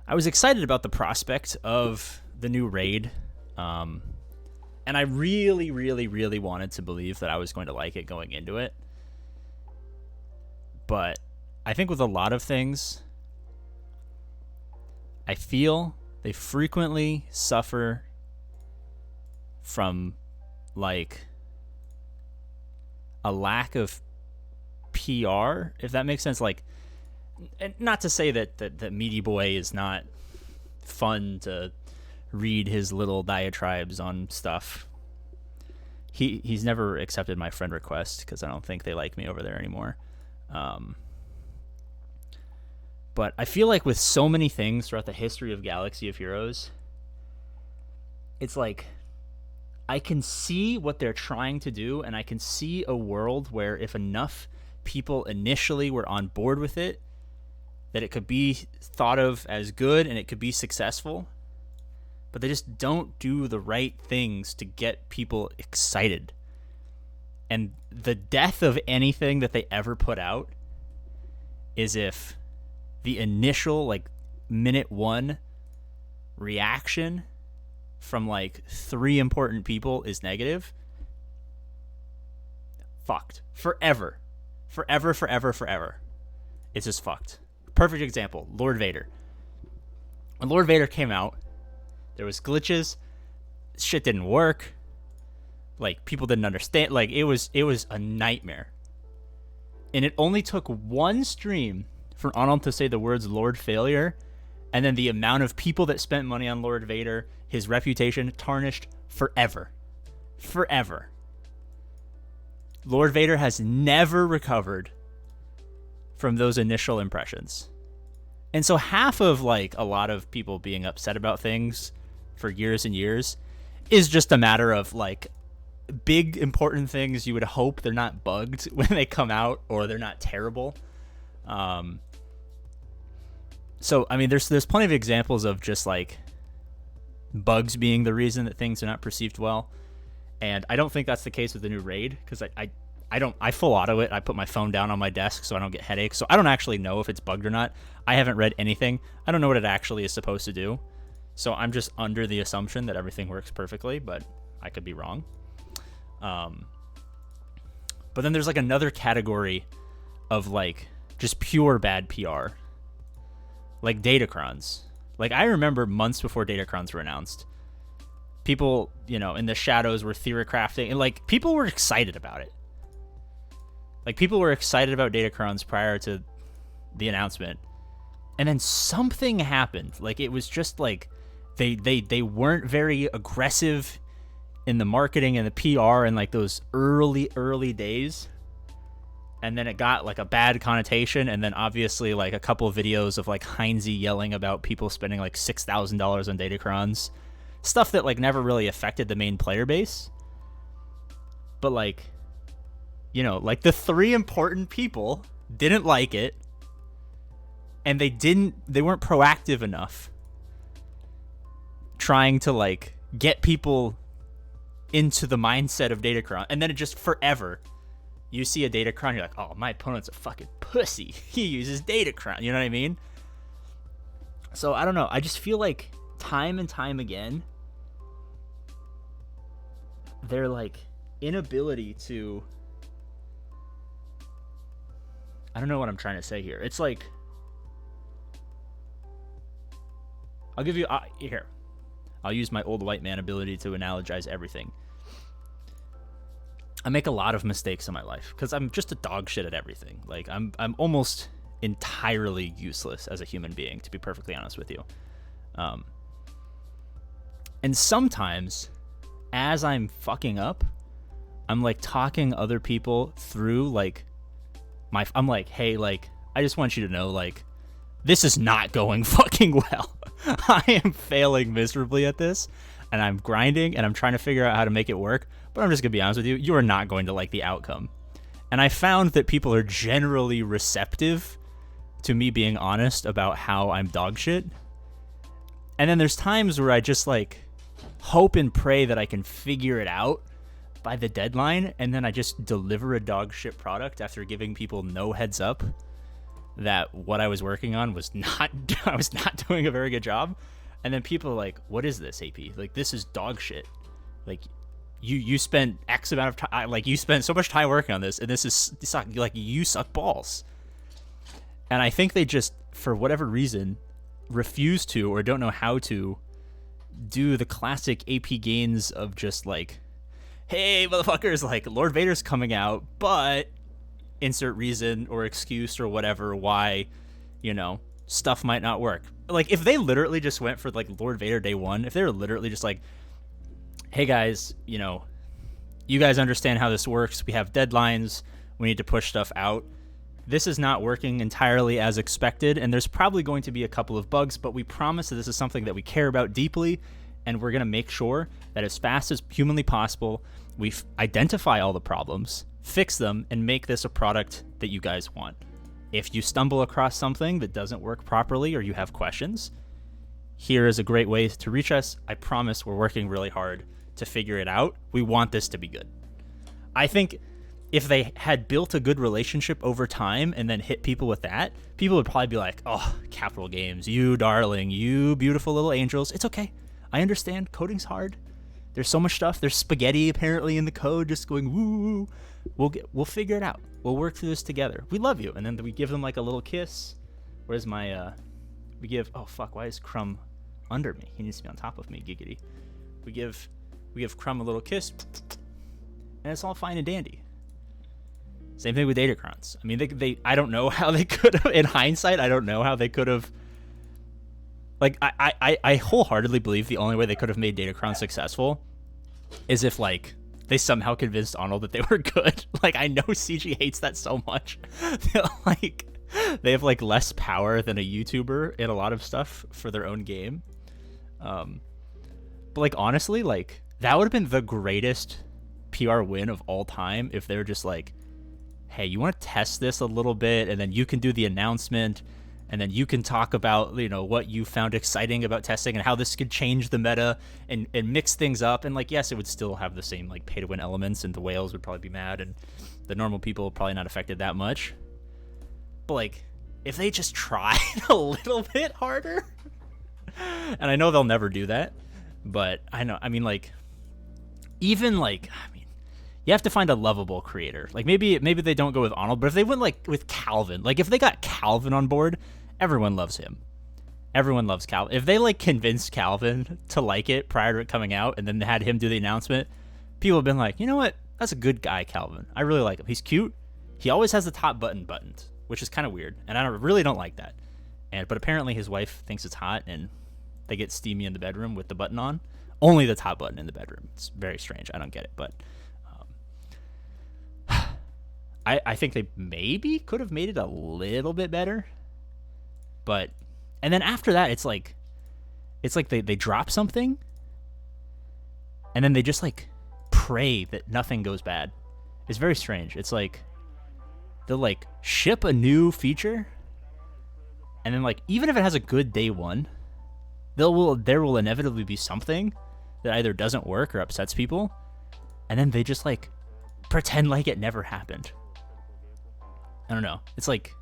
I was excited about the prospect of the new raid. And I really, really, really wanted to believe that I was going to like it going into it. But I think with a lot of things, I feel they frequently suffer from like a lack of PR, if that makes sense. Like, not to say that Meaty Boy is not fun to read his little diatribes on stuff. He's never accepted my friend request because I don't think they like me over there anymore. But I feel like with so many things throughout the history of Galaxy of Heroes, it's like I can see what they're trying to do, and I can see a world where if enough people initially were on board with it, that it could be thought of as good and it could be successful. But they just don't do the right things to get people excited. And the death of anything that they ever put out is if the initial, like, minute one reaction from, like, 3 important people is negative. Fucked. Forever. Forever, forever, forever. It's just fucked. Perfect example, Lord Vader. When Lord Vader came out, there was glitches. Shit didn't work. Like, people didn't understand. Like, it was a nightmare. And it only took one stream for Arnold to say the words Lord Failure, and then the amount of people that spent money on Lord Vader, his reputation tarnished forever. Forever. Lord Vader has never recovered from those initial impressions. And so half of, like, a lot of people being upset about things for years and years is just a matter of, like, big important things you would hope they're not bugged when they come out, or they're not terrible. So I mean, there's plenty of examples of just like bugs being the reason that things are not perceived well, and I don't think that's the case with the new raid, because I full auto it. I put my phone down on my desk so I don't get headaches. So I don't actually know if it's bugged or not. I haven't read anything. I don't know what it actually is supposed to do. So I'm just under the assumption that everything works perfectly, but I could be wrong. But then there's like another category of like just pure bad PR, like Datacrons. Like, I remember months before Datacrons were announced, people, you know, in the shadows were theorycrafting, and like people were excited about it. Like, people were excited about Datacrons prior to the announcement, and then something happened. Like, it was just like they weren't very aggressive in the marketing and the PR in like those early days. And then it got like a bad connotation, and then obviously like a couple of videos of like Heinze yelling about people spending like $6,000 on Datacrons, stuff that like never really affected the main player base. But like, you know, like the 3 important people didn't like it, and they weren't proactive enough trying to like get people into the mindset of Datacron. And then it just forever, you see a Datacron, you're like, oh, my opponent's a fucking pussy. He uses Datacron. You know what I mean? So I don't know. I just feel like time and time again, their like inability to, I don't know what I'm trying to say here. It's like, I'll give you, here, I'll use my old white man ability to analogize everything. I make a lot of mistakes in my life because I'm just a dog shit at everything. Like, I'm almost entirely useless as a human being, to be perfectly honest with you. And sometimes, as I'm fucking up, I'm like talking other people through like I'm like, hey, like, I just want you to know, like, this is not going fucking well. I am failing miserably at this, and I'm grinding, and I'm trying to figure out how to make it work. But I'm just going to be honest with you, you are not going to like the outcome. And I found that people are generally receptive to me being honest about how I'm dog shit. And then there's times where I just like hope and pray that I can figure it out by the deadline, and then I just deliver a dog shit product after giving people no heads up that what I was working on was not I was not doing a very good job. And then people are like, what is this, AP? Like, this is dog shit. Like, you spent X amount of time, like, you spent so much time working on this, and this suck. Like, you suck balls. And I think they just, for whatever reason, refuse to or don't know how to do the classic APGAINS of just like, hey, motherfuckers, like, Lord Vader's coming out, but insert reason or excuse or whatever why, you know, stuff might not work. Like, if they literally just went for, like, Lord Vader day one, if they were literally just like, hey, guys, you know, you guys understand how this works. We have deadlines. We need to push stuff out. This is not working entirely as expected, and there's probably going to be a couple of bugs, but we promise that this is something that we care about deeply, and we're going to make sure that as fast as humanly possible, we identify all the problems, fix them, and make this a product that you guys want. If you stumble across something that doesn't work properly or you have questions, here is a great way to reach us. I promise we're working really hard to figure it out. We want this to be good. I think if they had built a good relationship over time and then hit people with that, people would probably be like, oh, Capital Games, you darling, you beautiful little angels. It's okay. I understand. Coding's hard. There's so much stuff. There's spaghetti apparently in the code just going woo. We'll figure it out. We'll work through this together. We love you. And then we give them like a little kiss. Where's my we give, oh fuck, why is Crumb under me? He needs to be on top of me, giggity. We give Crumb a little kiss, and it's all fine and dandy. Same thing with Datacrons. I mean, they I don't know how they could have, in hindsight, I don't know how they could have, like, I wholeheartedly believe the only way they could have made Datacron successful is if, like, they somehow convinced Arnold that they were good. Like, I know CG hates that so much. Like, they have, like, less power than a YouTuber in a lot of stuff for their own game. But, like, honestly, like, that would have been the greatest PR win of all time if they were just like, hey, you want to test this a little bit, and then you can do the announcement, and then you can talk about, you know, what you found exciting about testing and how this could change the meta and mix things up. And, like, yes, it would still have the same, like, pay-to-win elements, and the whales would probably be mad, and the normal people probably not affected that much. But, like, if they just tried a little bit harder, and I know they'll never do that, but I mean, like, even, like, I mean, you have to find a lovable creator. Like, maybe they don't go with Arnold, but if they went, like, with Calvin, like, if they got Calvin on board, everyone loves him. Everyone loves Calvin. If they, like, convinced Calvin to like it prior to it coming out and then they had him do the announcement, people have been like, you know what? That's a good guy, Calvin. I really like him. He's cute. He always has the top button buttoned, which is kind of weird, and I really don't like that. But apparently his wife thinks it's hot, and they get steamy in the bedroom with the button on. Only the top button in the bedroom. It's very strange. I don't get it, but I think they maybe could have made it a little bit better. But, and then after that, it's like they drop something, and then they just, like, pray that nothing goes bad. It's very strange. It's like they'll, like, ship a new feature, and then, like, even if it has a good day one, there will inevitably be something that either doesn't work or upsets people, and then they just, like, pretend like it never happened. I don't know. It's like,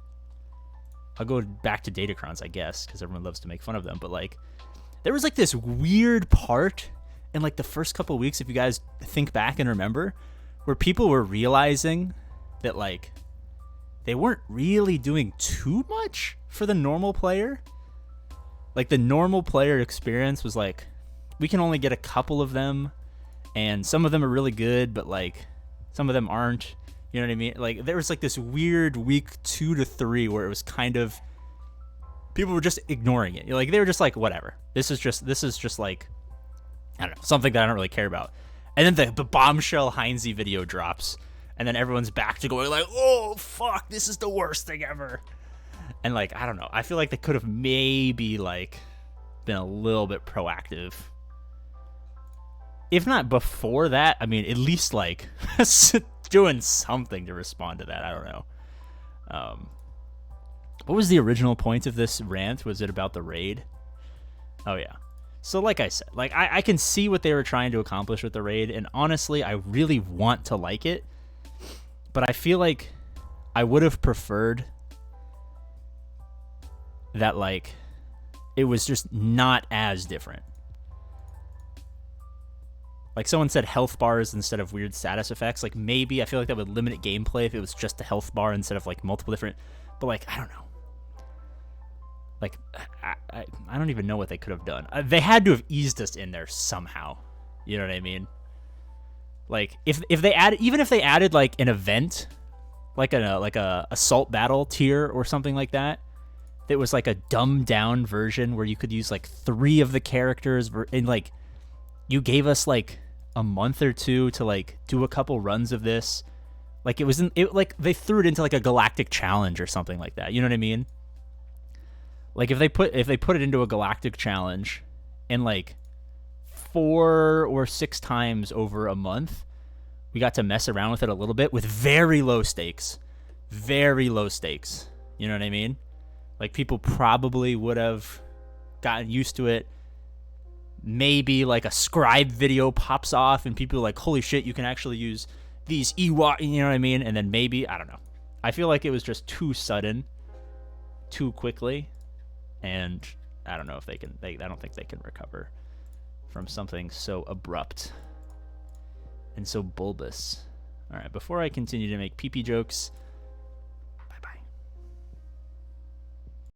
I'll go back to Datacrons, I guess, because everyone loves to make fun of them, but, like, there was, like, this weird part in, like, the first couple of weeks, if you guys think back and remember, where people were realizing that, like, they weren't really doing too much for the normal player. Like, the normal player experience was like, we can only get a couple of them, and some of them are really good, but, like, some of them aren't. You know what I mean? Like, there was, like, this weird week 2 to 3 where it was kind of, people were just ignoring it. Like, they were just like, whatever. This is just like, I don't know, something that I don't really care about. And then the bombshell Heinze video drops, and then everyone's back to going like, oh fuck, this is the worst thing ever. And, like, I don't know. I feel like they could have maybe, like, been a little bit proactive. If not before that, I mean, at least, like, doing something to respond to that. I don't know. What was the original point of this rant? Was it about the raid? Oh, yeah. So, like I said, like, I can see what they were trying to accomplish with the raid, and honestly, I really want to like it, but I feel like I would have preferred that like it was just not as different. Like someone said health bars instead of weird status effects. Like maybe I feel like that would limit gameplay if it was just a health bar instead of like multiple different. But like I don't know. Like I don't even know what they could have done. They had to have eased us in there somehow. You know what I mean? Like if they added, even if they added like an event, like a assault battle tier or something like that. That was like a dumbed down version where you could use like 3 of the characters and like you gave us like a month or 2 to like do a couple runs of this. Like like they threw it into like a galactic challenge or something like that. You know what I mean? Like if they put it into a galactic challenge and like 4 or 6 times over a month, we got to mess around with it a little bit with very low stakes. Very low stakes. You know what I mean? Like people probably would have gotten used to it. Maybe like a scribe video pops off and people are like, holy shit, you can actually use these Ewok, you know what I mean? And then maybe, I don't know. I feel like it was just too sudden, too quickly, and I don't know if I don't think they can recover from something so abrupt and so bulbous. All right, before I continue to make pee-pee jokes,